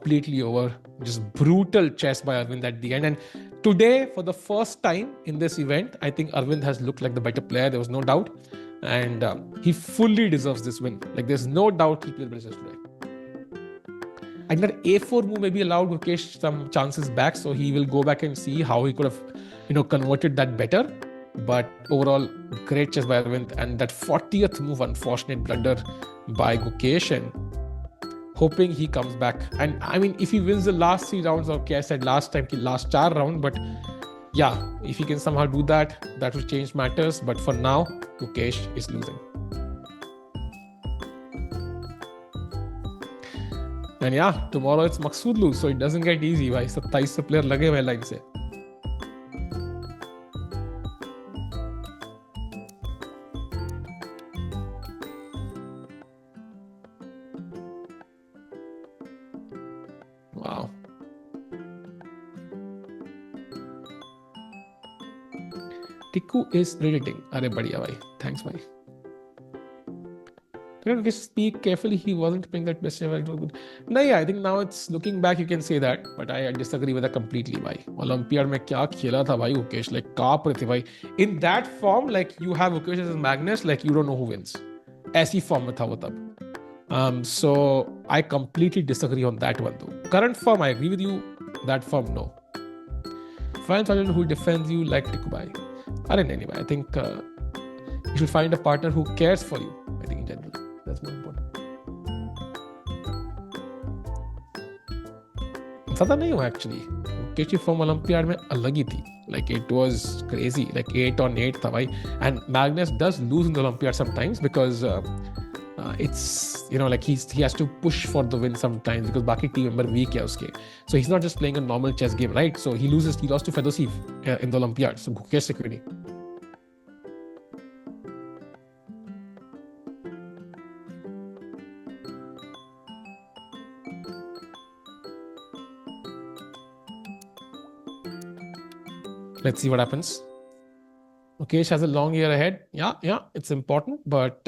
completely over. Just brutal chess by Aravindh at the end. And today, for the first time in this event, I think Aravindh has looked like the better player. There was no doubt. And he fully deserves this win. Like, there's no doubt he played better chess today. I think that A4 move maybe allowed Gukesh some chances back, so he will go back and see how he could have, converted that better. But overall, great chess by Aravindh, and that 40th move, unfortunate blunder by Gukesh, and hoping he comes back. And I mean, if he wins the last 3 rounds, okay, I said last time, last 4 round, but yeah, if he can somehow do that, that will change matters. But for now, Gukesh is losing. And yeah, tomorrow it's Maqsoodlu, so it doesn't get easy. भाई 27 से player लगे हुए line से. Wow. Tikku is editing. अरे बढ़िया भाई. Thanks भाई. Speak carefully, he wasn't playing that best ever. It was good. No, yeah, I think now it's looking back, you can say that, but I disagree with that completely. Bhai. Olympiad mein kya khela tha bhai Gukesh, like kaap rahe the bhai. In that form, like you have Gukesh as Magnus, like you don't know who wins. Aisi form mein tha wo tab. So I completely disagree on that one though. Current form, I agree with you. That form, no. Find someone who defends you like Tikku bhai. Anyway, I think you should find a partner who cares for you. I think in general. That's more important. ज़्यादा नहीं हुआ actually. Gukesh from Olympiad में अलग ही थी. Like it was crazy. Like 8 on 8 था भाई. And Magnus does lose in the Olympiad sometimes because it's like he has to push for the win sometimes because बाकी team member weak है उसके. So he's not just playing a normal chess game, right? So he lost to Fedosiev in the Olympiad. So Gukesh security. Let's see what happens. Gukesh has a long year ahead. Yeah, it's important, but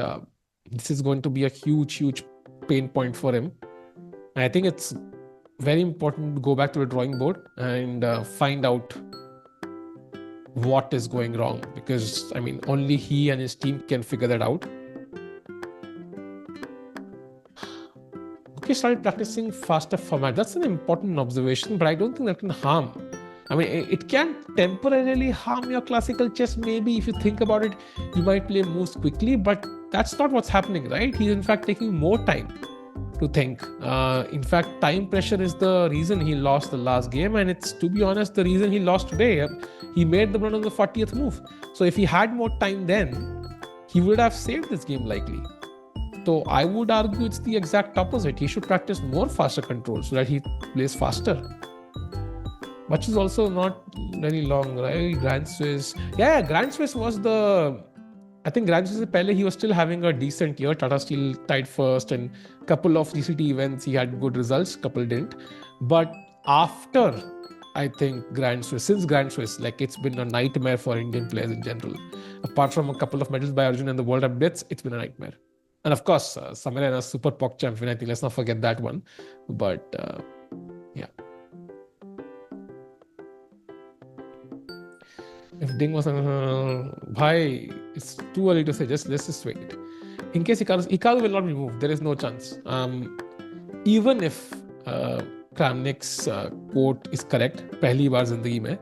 this is going to be a huge pain point for him. I think it's very important to go back to the drawing board and find out what is going wrong, because I mean, only he and his team can figure that out. Gukesh started practicing faster format. That's an important observation, but I don't think that can harm. I mean, it can temporarily harm your classical chess. Maybe if you think about it, you might play moves quickly, but that's not what's happening, right? He's in fact taking more time to think. In fact, time pressure is the reason he lost the last game, and it's, to be honest, the reason he lost today. He made the run on the 40th move. So if he had more time then, he would have saved this game likely. So I would argue it's the exact opposite. He should practice more faster control so that he plays faster. Which is also not very long, right? Grand Swiss. Yeah, Grand Swiss was I think Grand Swiss pehle he was still having a decent year. Tata Steel tied first, and couple of GCT events he had good results, couple didn't. But after, I think since Grand Swiss, like it's been a nightmare for Indian players in general. Apart from a couple of medals by Arjun and the World Updates, it's been a nightmare. And of course, Samirena is Super POC champion. I think let's not forget that one. But yeah. If Ding was bhai, it's too early to say. Let's just wait. In case Hikaru will not be moved, there is no chance. Even if Kramnik's quote is correct, पहली बार जिंदगी में,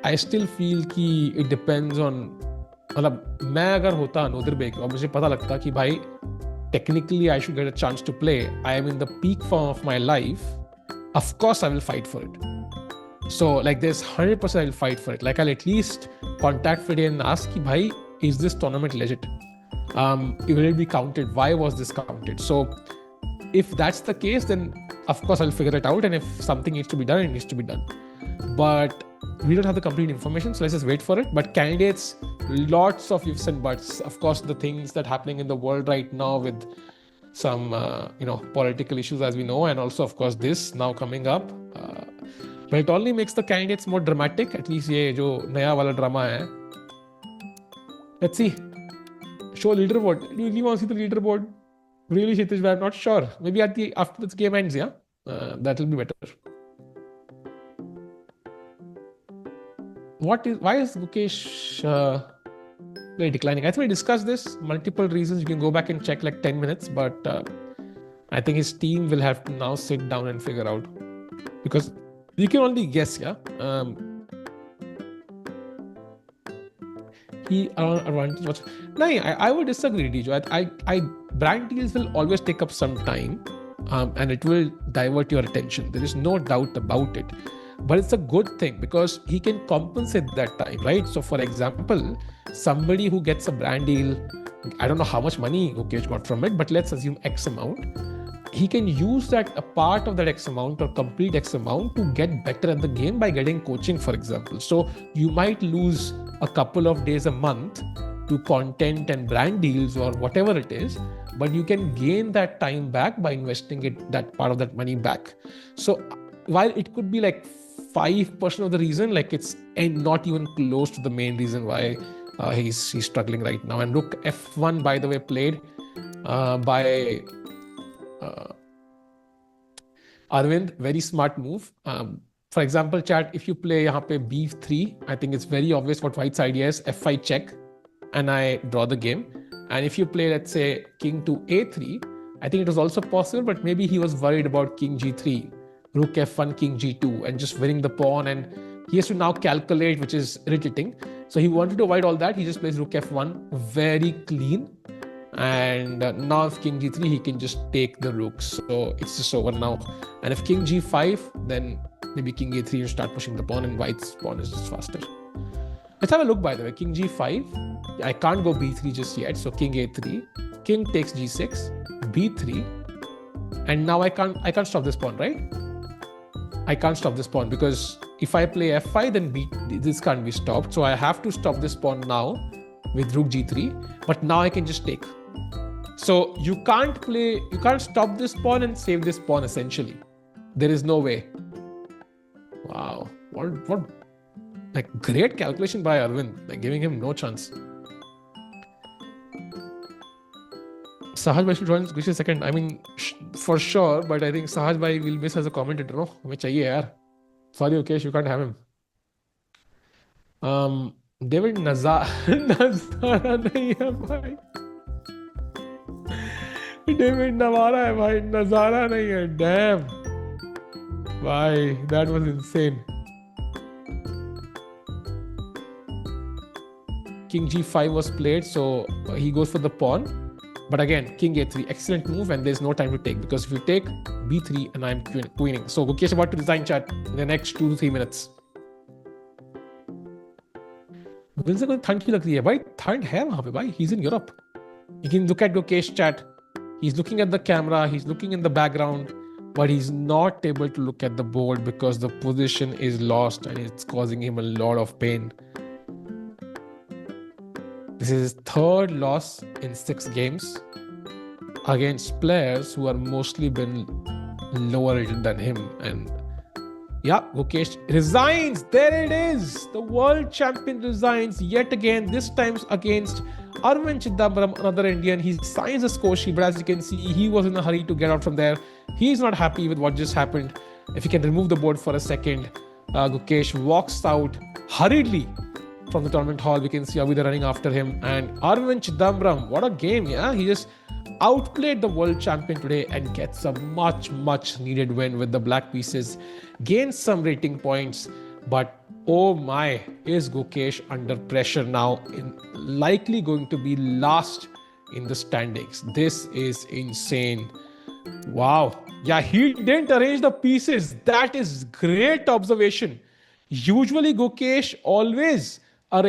I still feel कि it depends on. मतलब मैं अगर होता another bag और मुझे पता लगता कि भाई technically I should get a chance to play, I am in the peak form of my life, of course I will fight for it. So like there's 100% I'll fight for it. Like I'll at least contact FIDE and ask ki bhai, is this tournament legit? Will it be counted? Why was this counted? So if that's the case, then of course I'll figure it out, and if something needs to be done, it needs to be done. But we don't have the complete information, so let's just wait for it. But candidates, lots of ifs and buts. Of course, the things that are happening in the world right now with some political issues, as we know, and also of course this now coming up. But it only makes the candidates more dramatic. At least ये जो नया वाला drama है. Let's see. Show leaderboard. Do you really want to see the leaderboard? Really, Kshitij, I'm not sure. Maybe after this game ends, yeah? That will be better. Why is Gukesh very declining? I think we discussed this, multiple reasons. You can go back and check like 10 minutes, but I think his team will have to now sit down and figure out, because you can only guess, yeah. He advantage. No, I would disagree, Dijo. Brand deals will always take up some time, and it will divert your attention. There is no doubt about it. But it's a good thing because he can compensate that time, right? So, for example, somebody who gets a brand deal, I don't know how much money Gukesh got from it, but let's assume X amount. He can use that, a part of that X amount or complete X amount, to get better at the game by getting coaching, for example. So you might lose a couple of days a month to content and brand deals or whatever it is, but you can gain that time back by investing that part of that money back. So while it could be like 5% of the reason, like it's not even close to the main reason why he's struggling right now. And Rook F1, by the way, played by Aravindh, very smart move. For example, chat, if you play यहाँ पे B3, I think it's very obvious what White's idea is. F5 check, and I draw the game. And if you play, let's say, King to A3, I think it was also possible, but maybe he was worried about King G3, Rook F1, King G2, and just winning the pawn. And he has to now calculate, which is irritating. So he wanted to avoid all that. He just plays Rook F1, very clean. And now if King G3, he can just take the rooks. So it's just over now. And if King G5, then maybe King A3 and start pushing the pawn, and White's pawn is just faster. Let's have a look, by the way. King G5. I can't go B3 just yet. So King A3. King takes G6. B3. And now I can't stop this pawn, right? I can't stop this pawn because if I play F5, then this can't be stopped. So I have to stop this pawn now with Rook G3. But now I can just take. So you can't stop this pawn and save this pawn, essentially. There is no way. Wow. What like great calculation by Aravindh, like giving him no chance. Sahaj Bhai should join Gukesh second. I mean, for sure, but I think Sahaj Bhai will miss as a commentator. No, हमें चाहिए यार. Sorry, Gukesh, you can't have him. David नजारा नहीं है भाई. David नवारा है भाई, नजारा नहीं है. Damn. Why? That was insane. King G5 was played, so he goes for the pawn. But again, King A3, excellent move, and there's no time to take, because if you take B3 and I'm queening. So Gukesh about to resign, chat, in the next 2 to 3 minutes. Wilson को ठंड क्यों लग रही है भाई? ठंड है वहां पे भाई. He's in Europe. You can look at Gukesh, chat. He's looking at the camera, he's looking in the background, but he's not able to look at the board because the position is lost and it's causing him a lot of pain. This is his third loss in 6 games against players who are mostly been lower rated than him. And yeah, Gukesh resigns. There it is. The world champion resigns yet again, this time against Aravindh Chithambaram, another Indian. He signs a score sheet, but as you can see, he was in a hurry to get out from there. He's not happy with what just happened. If he can remove the board for a second, Gukesh walks out hurriedly from the tournament hall. We can see Avidha running after him. And Aravindh Chithambaram, what a game, yeah? He just outplayed the world champion today and gets a much needed win with the black pieces. Gains some rating points, but oh my, is Gukesh under pressure now, likely going to be last in the standings. This is insane. Wow. Yeah, he didn't arrange the pieces. That is great observation. Usually Gukesh always